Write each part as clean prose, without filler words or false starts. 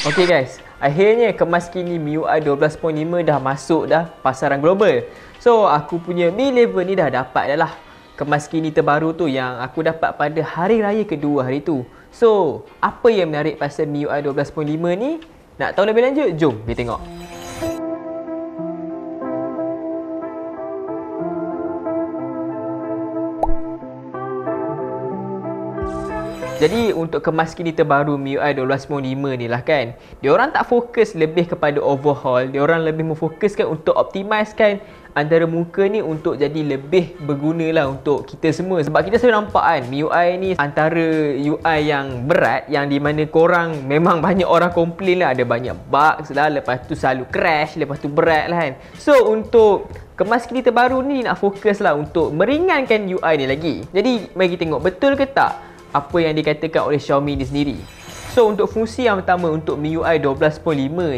Okay guys, akhirnya kemas kini MIUI 12.5 dah masuk dah pasaran global. So aku punya Mi 11 ni dah dapat dah lah kemas kini terbaru tu yang aku dapat pada hari raya kedua hari tu. So apa yang menarik pasal MIUI 12.5 ni? Nak tahu lebih lanjut? Jom kita tengok. Jadi untuk kemas kini terbaru MIUI 12.5 ni lah kan, diorang tak fokus lebih kepada overhaul, diorang lebih memfokuskan untuk optimizekan antara muka ni untuk jadi lebih berguna lah untuk kita semua. Sebab kita selalu nampak kan, MIUI ni antara UI yang berat, yang di mana korang memang banyak orang komplain lah, ada banyak bugs lah, lepas tu selalu crash, lepas tu berat lah kan. So untuk kemas kini terbaru ni nak fokus lah untuk meringankan UI ni lagi. Jadi mari kita tengok betul ke tak apa yang dikatakan oleh Xiaomi ni sendiri. So untuk fungsi yang pertama untuk MIUI 12.5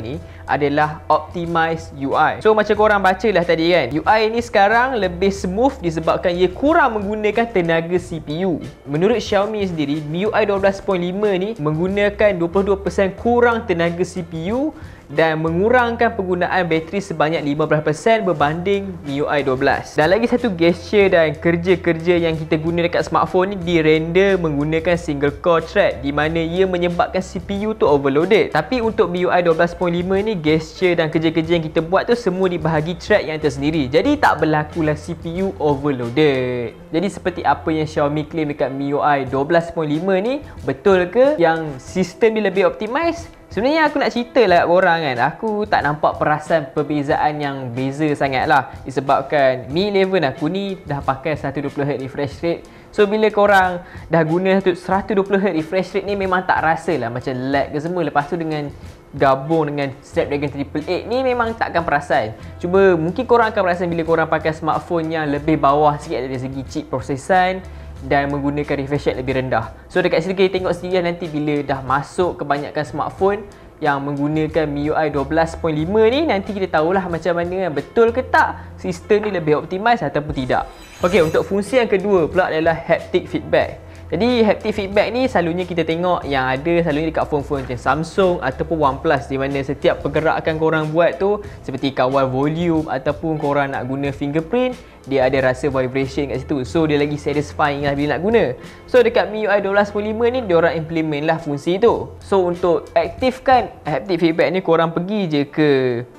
ni adalah Optimize UI. So macam korang baca lah tadi kan, UI ni sekarang lebih smooth disebabkan ia kurang menggunakan tenaga CPU. Menurut Xiaomi sendiri, MIUI 12.5 ni menggunakan 22% kurang tenaga CPU dan mengurangkan penggunaan bateri sebanyak 15% berbanding MIUI 12. Dan lagi satu gesture dan kerja-kerja yang kita guna dekat smartphone ni dirender menggunakan single core thread, di mana ia menyebabkan CPU tu overloaded. Tapi untuk MIUI 12.5 ni gesture dan kerja-kerja yang kita buat tu semua dibahagi thread yang tersendiri. Jadi tak berlakulah CPU overloaded. Jadi seperti apa yang Xiaomi claim dekat MIUI 12.5 ni, betul ke yang sistem ni lebih optimize? Sebenarnya aku nak cerita lah kat korang kan, aku tak nampak perasan perbezaan yang beza sangat lah, disebabkan Mi 11 aku ni dah pakai 120Hz refresh rate. So bila korang dah guna 120Hz refresh rate ni memang tak rasa lah macam lag ke semua. Lepas tu dengan gabung dengan Snapdragon 888 ni memang takkan perasan. Cuma mungkin korang akan perasan bila korang pakai smartphone yang lebih bawah sikit dari segi chip prosesan dan menggunakan refresh rate lebih rendah. So dekat sini kita tengok sendiri nanti bila dah masuk kebanyakan smartphone yang menggunakan MIUI 12.5 ni, nanti kita tahulah macam mana kan, betul ke tak sistem ni lebih optimize ataupun tidak. Okey, untuk fungsi yang kedua pula adalah haptic feedback. Jadi haptic feedback ni selalunya kita tengok yang ada selalunya dekat phone-phone macam Samsung ataupun OnePlus, di mana setiap pergerakan korang buat tu seperti kawal volume ataupun korang nak guna fingerprint, dia ada rasa vibration kat situ. So dia lagi satisfying lah bila nak guna. So dekat MIUI 12.5 ni diorang implement lah fungsi tu. So untuk aktifkan haptic feedback ni, korang pergi je ke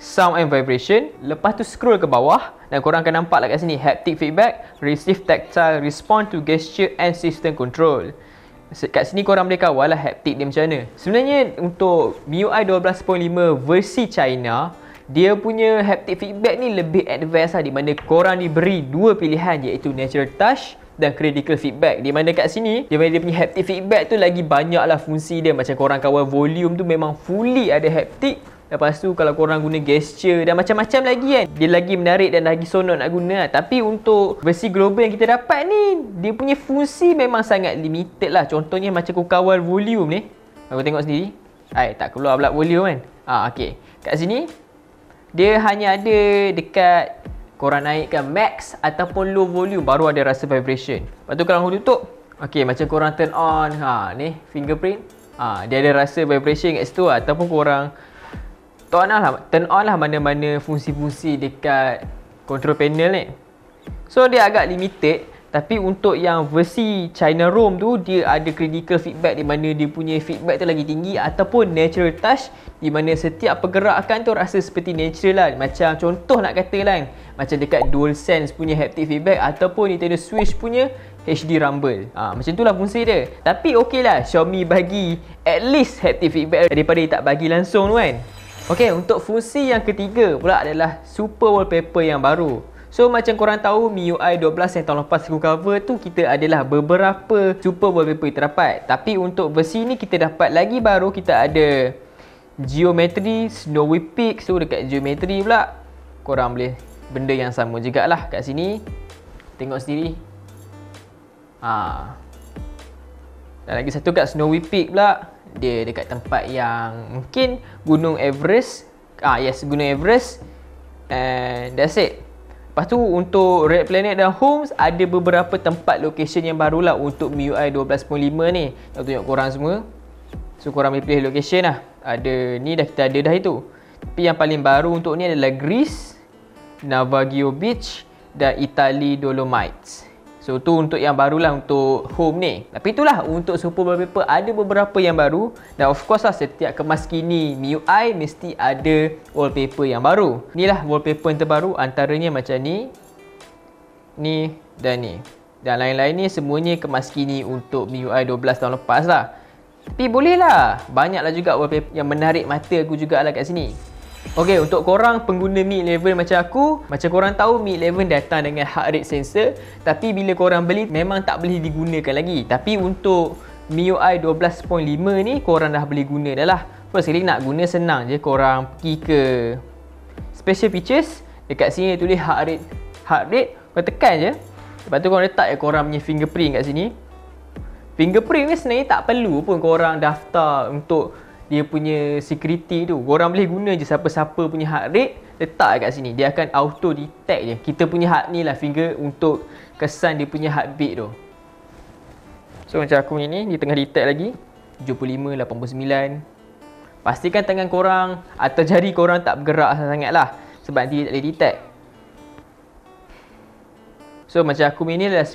sound and vibration, lepas tu scroll ke bawah dan korang akan nampak lah kat sini haptic feedback, receive tactile, respond to gesture and system control. Kat sini korang boleh kawal lah haptic dia macam mana. Sebenarnya untuk MIUI 12.5 versi China, dia punya haptic feedback ni lebih advance lah, di mana korang diberi dua pilihan, iaitu natural touch dan critical feedback. Di mana kat sini dia punya haptic feedback tu lagi banyak lah fungsi dia. Macam korang kawal volume tu memang fully ada haptic. Lepas tu kalau korang guna gesture dan macam-macam lagi kan, dia lagi menarik dan lagi sonok nak guna lah. Tapi untuk versi global yang kita dapat ni, dia punya fungsi memang sangat limited lah. Contohnya macam aku kawal volume ni, aku tengok sendiri, tak keluar pula volume kan. Okay, kat sini dia hanya ada dekat korang naikkan max ataupun low volume baru ada rasa vibration. Lepas tu kalau aku tutup, macam korang turn on, ni fingerprint, dia ada rasa vibration kat situ lah. Ataupun korang turn on lah mana-mana fungsi-fungsi dekat control panel ni. So dia agak limited. Tapi untuk yang versi China ROM tu, dia ada critical feedback, di mana dia punya feedback tu lagi tinggi, ataupun natural touch, di mana setiap pergerakan tu rasa seperti natural lah. Macam contoh nak kata lah, macam dekat DualSense punya haptic feedback ataupun Nintendo Switch punya HD Rumble. Macam tu lah fungsi dia. Tapi okey lah Xiaomi bagi at least haptic feedback daripada dia tak bagi langsung tu kan. Okey, untuk fungsi yang ketiga pula adalah super wallpaper yang baru. So macam korang tahu MIUI 12 yang tahun lepas aku cover tu, kita adalah beberapa super wallpaper kita dapat. Tapi untuk versi ni kita dapat lagi baru, kita ada geometry, snowy peak. So dekat geometry pula korang boleh benda yang sama jugalah kat sini. Tengok sendiri. Dan lagi satu kat snowy peak pula, dia dekat tempat yang mungkin Gunung Everest. Yes, Gunung Everest. And that's it. Lepas tu untuk Red Planet dan Homes, ada beberapa tempat location yang barulah untuk MIUI 12.5 ni. Aku tunjuk korang semua. So korang boleh pilih location lah. Ada ni dah kita ada dah itu. Tapi yang paling baru untuk ni adalah Greece, Navajo Beach dan Italy Dolomites. So tu untuk yang barulah untuk home ni. Tapi itulah untuk super wallpaper ada beberapa yang baru. Dan of course lah setiap kemas kini MIUI mesti ada wallpaper yang baru. Inilah wallpaper yang terbaru, antaranya macam ni, ni dan ni. Dan lain-lain ni semuanya kemas kini untuk MIUI 12 tahun lepas lah. Tapi boleh lah, banyaklah juga wallpaper yang menarik mata aku jugalah kat sini. Ok, untuk korang pengguna Mi 11 macam aku, macam korang tahu Mi 11 datang dengan heart rate sensor. Tapi bila korang beli memang tak boleh digunakan lagi. Tapi untuk MIUI 12.5 ni korang dah boleh guna dah lah. First kali nak guna senang je, korang pergi ke Special Features. Dekat sini dia tulis heart rate, korang tekan je. Lepas tu korang letak je korang punya fingerprint kat sini. Fingerprint ni sebenarnya tak perlu pun korang daftar untuk dia punya security tu. Korang boleh guna je siapa-siapa punya heart rate, letak kat sini. Dia akan auto detect je. Kita punya heart ni lah finger untuk kesan dia punya heartbeat tu. So macam aku ni, dia tengah detect lagi 75, 89. Pastikan tangan korang atau jari korang tak bergerak sangat lah, sebab nanti dia tak boleh detect. So macam aku ni adalah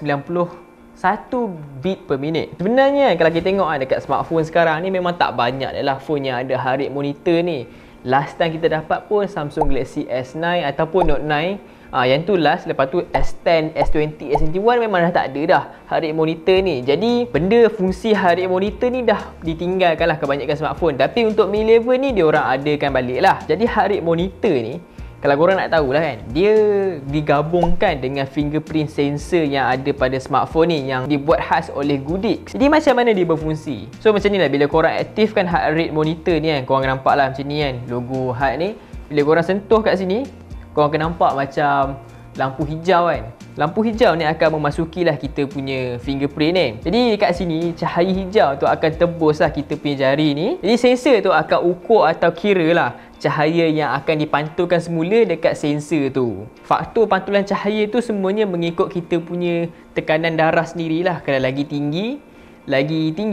1 beat per minit. Sebenarnya kalau kita tengok dekat smartphone sekarang ni memang tak banyak dah phone yang ada heart rate monitor ni. Last time kita dapat pun Samsung Galaxy S9 ataupun Note 9. Yang tu last. Lepas tu S10, S20, S21 memang dah tak ada dah heart rate monitor ni. Jadi benda fungsi heart rate monitor ni dah ditinggalkan lah kebanyakan smartphone. Tapi untuk Mi 11 ni dia orang adakan balik lah. Jadi heart rate monitor ni, kalau korang nak tahu lah kan, dia digabungkan dengan fingerprint sensor yang ada pada smartphone ni, yang dibuat khas oleh Goodix. Jadi macam mana dia berfungsi? So macam ni lah, bila korang aktifkan heart rate monitor ni kan, korang akan nampak lah macam ni kan, logo heart ni. Bila korang sentuh kat sini, korang akan nampak macam lampu hijau kan. Lampu hijau ni akan memasukilah kita punya fingerprint ni. Jadi dekat sini cahaya hijau tu akan tembus lah kita punya jari ni. Jadi sensor tu akan ukur atau kira lah cahaya yang akan dipantulkan semula dekat sensor tu. Faktor pantulan cahaya tu semuanya mengikut kita punya tekanan darah sendirilah. Kalau lagi tinggi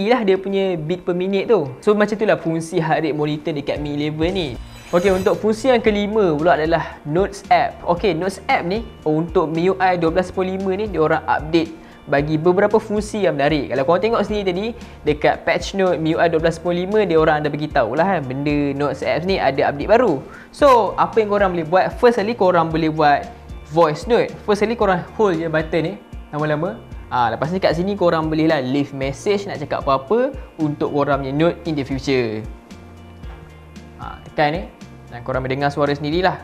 lah dia punya beat per minit tu. So macam tu lah fungsi heart rate monitor dekat Mi 11 ni. Ok, untuk fungsi yang kelima pula adalah Notes App. Ok, Notes App ni untuk MIUI 12.5 ni dia orang update bagi beberapa fungsi yang menarik. Kalau korang tengok sini tadi dekat patch note MIUI 12.5 dia orang ada bagi tahu lah kan, benda Notes App ni ada update baru. So apa yang korang boleh buat? First kali korang boleh buat voice note. First kali korang hold je button ni lama-lama. Lepas ni kat sini korang boleh lah leave message nak cakap apa-apa untuk korang punya note in the future. Tekan ni dan korang boleh dengar suara sendirilah.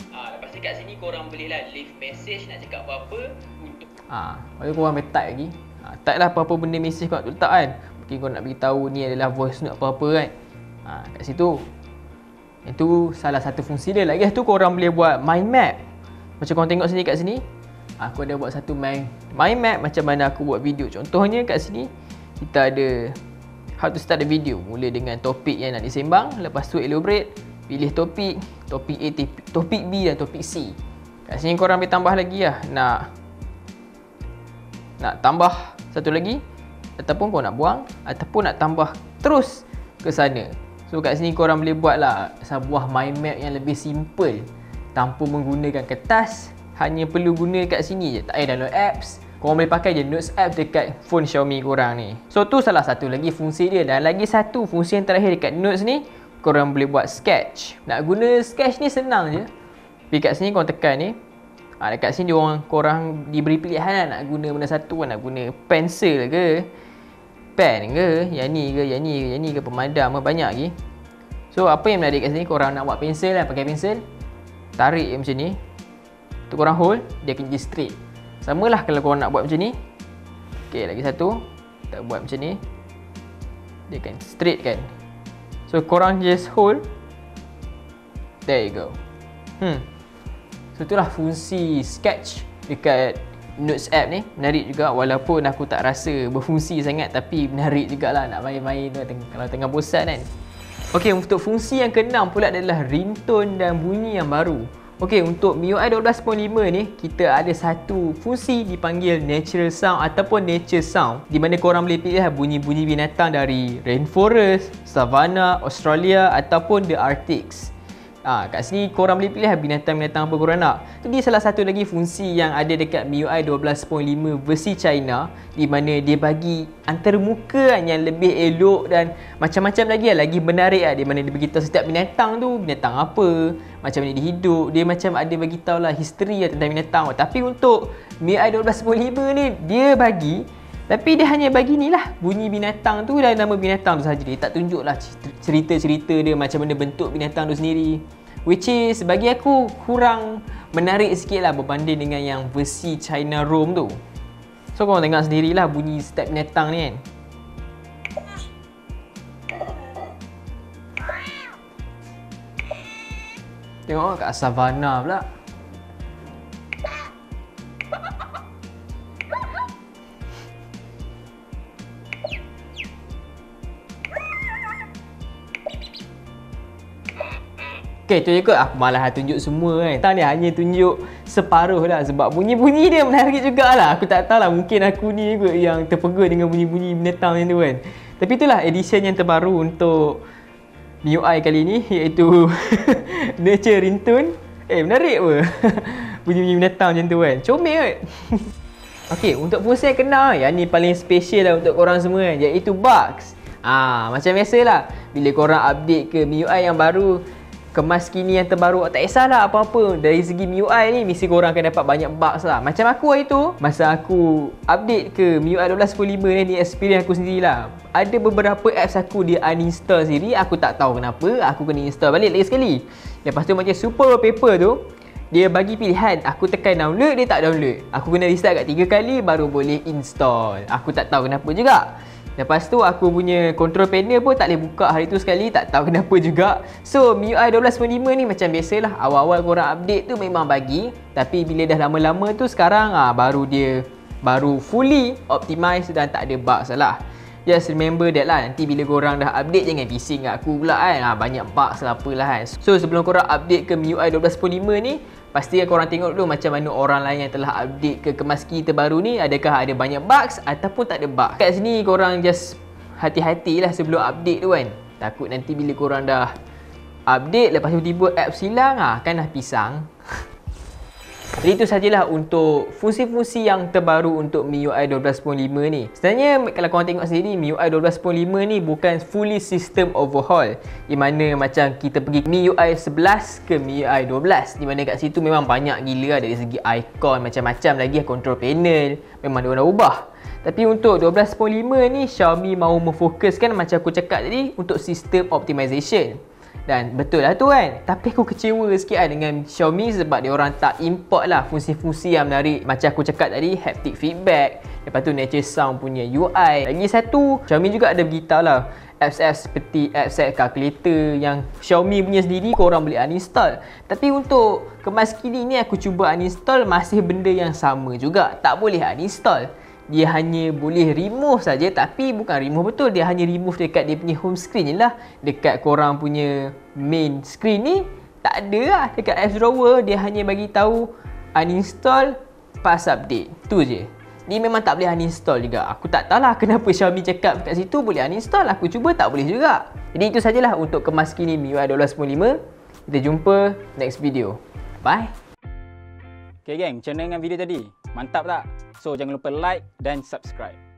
Lepas ni kat sini korang boleh lah leave message nak cakap apa-apa untuk lepas tu korang boleh type lagi. Type lah apa-apa benda message korang letak kan. Mungkin korang nak beritahu ni adalah voice note apa-apa kan. Kat situ. Itu salah satu fungsi dia. Lagi tu korang boleh buat mind map. Macam korang tengok sini kat sini. Aku ada buat satu mind map macam mana aku buat video. Contohnya kat sini kita ada how to start the video. Mula dengan topik yang nak disembang, lepas tu elaborate, pilih topik A, topik B dan topik C. Kat sini korang boleh tambah lagi lah, nak tambah satu lagi, ataupun korang nak buang, ataupun nak tambah terus ke sana. So kat sini korang boleh buat lah sebuah mind map yang lebih simple tanpa menggunakan kertas. Hanya perlu guna kat sini je, tak payah download apps. Korang boleh pakai je Notes App dekat phone Xiaomi korang ni. So tu salah satu lagi fungsi dia. Dan lagi satu fungsi yang terakhir dekat Notes ni, korang boleh buat sketch. Nak guna sketch ni senang je. Pergi kat sini korang tekan ni. Dekat sini korang diberi pilihan lah, nak guna mana satu. Nak guna pensel ke, pen ke, yang ni ke, pemadam ke, banyak lagi. So apa yang menarik kat sini, korang nak buat pensel lah, pakai pensel, tarik je macam ni. Tu korang hold, dia akan jadi straight. Sama lah kalau korang nak buat macam ni. Ok, lagi satu, kita buat macam ni, dia akan straight kan. So korang just hold. There you go. So itulah fungsi sketch dekat Notes App ni. Menarik juga, walaupun aku tak rasa berfungsi sangat, tapi menarik jugalah nak main-main kalau tengah bosan kan. Ok, untuk fungsi yang keenam pula adalah ringtone dan bunyi yang baru. Okey, untuk MIUI 12.5 ni kita ada satu fungsi dipanggil Natural Sound ataupun Nature Sound, di mana korang boleh pilih bunyi-bunyi binatang dari rainforest, savanna, Australia ataupun the Arctics. Kat sini korang boleh pilih binatang-binatang apa korang nak. Jadi salah satu lagi fungsi yang ada dekat MIUI 12.5 versi China, di mana dia bagi antara muka yang lebih elok dan macam-macam lagi menarik di mana dia beritahu setiap binatang tu binatang apa, macam mana dia hidup, dia macam ada bagi tahu lah history tentang binatang. Tapi untuk MIUI 12.5 ni dia bagi, tapi dia hanya bagi ni lah bunyi binatang tu dan nama binatang tu saja. Dia tak tunjuk lah cerita-cerita dia macam mana bentuk binatang tu sendiri, which is bagi aku kurang menarik sikit lah berbanding dengan yang versi China ROM tu. So korang tengok sendirilah bunyi setiap binatang ni kan. Tengok kat savanna pula. Okay, tu je kot. Aku malah tunjuk semua kan. Tak ni hanya tunjuk separuh lah sebab bunyi-bunyi dia menarik jugalah. Aku tak tahu lah, mungkin aku ni kot yang terpegun dengan bunyi-bunyi binatang macam tu kan. Tapi itulah edition yang terbaru untuk MIUI kali ni, iaitu Nature Ringtone. Menarik apa? Bunyi-bunyi binatang macam tu kan. Comel kot. Okay, untuk fungsi yang kena, yang ni paling special lah untuk korang semua kan, iaitu bugs. Macam biasalah, bila korang update ke MIUI yang baru, kemas kini yang terbaru, tak kisahlah apa-apa dari segi MIUI ni, mesti korang akan dapat banyak bugs lah. Macam aku hari tu, masa aku update ke MIUI 12.5 ni, experience aku sendirilah. Ada beberapa apps aku dia uninstall sendiri, aku tak tahu kenapa, aku kena install balik lagi sekali. Lepas tu macam Super Wallpaper tu, dia bagi pilihan, aku tekan download, dia tak download. Aku kena restart kat 3 kali baru boleh install. Aku tak tahu kenapa juga. Lepas tu aku punya control panel pun tak boleh buka hari tu sekali, tak tahu kenapa juga. So MIUI 12.5 ni macam biasalah, awal-awal korang update tu memang bagi, tapi bila dah lama-lama tu sekarang baru fully optimize dan tak ada bugs lah. Just remember that lah, nanti bila korang dah update jangan bising kat aku pula kan, banyak bugs lah apalah kan. So sebelum korang update ke MIUI 12.5 ni, pastikan korang tengok dulu macam mana orang lain yang telah update ke kemaski terbaru ni, adakah ada banyak bugs ataupun tak ada bug. Kat sini korang just hati-hatilah sebelum update tu kan. Takut nanti bila korang dah update, lepas tu tiba apps hilang, kan dah pisang. Jadi itu sajalah untuk fungsi-fungsi yang terbaru untuk MIUI 12.5 ni. Sebenarnya kalau korang tengok sendiri, MIUI 12.5 ni bukan fully system overhaul, di mana macam kita pergi MIUI 11 ke MIUI 12, di mana kat situ memang banyak gila dari segi icon, macam-macam lagi control panel, memang diorang dah ubah. Tapi untuk 12.5 ni, Xiaomi mahu memfokuskan macam aku cakap tadi untuk system optimization. Dan betul lah tu kan. Tapi aku kecewa sikit lah dengan Xiaomi sebab dia orang tak import lah fungsi-fungsi yang menarik. Macam aku cakap tadi, haptic feedback, lepas tu Nature Sound punya UI. Lagi satu, Xiaomi juga ada beritahu lah apps-apps seperti apps calculator yang Xiaomi punya sendiri korang boleh uninstall. Tapi untuk kemas kini ni aku cuba uninstall, masih benda yang sama juga, tak boleh uninstall. Dia hanya boleh remove saja, tapi bukan remove betul, dia hanya remove dekat dia punya home screen je lah. Dekat korang punya main screen ni tak ada lah. Dekat apps drawer dia hanya bagi tahu uninstall pas update, tu je. Ni memang tak boleh uninstall juga. Aku tak tahu lah kenapa Xiaomi cakap kat situ boleh uninstall, aku cuba tak boleh juga. Jadi itu sajalah untuk kemas kini MIUI 12.5. Kita jumpa next video. Bye. Okay geng, macam mana dengan video tadi? Mantap tak? So jangan lupa like dan subscribe.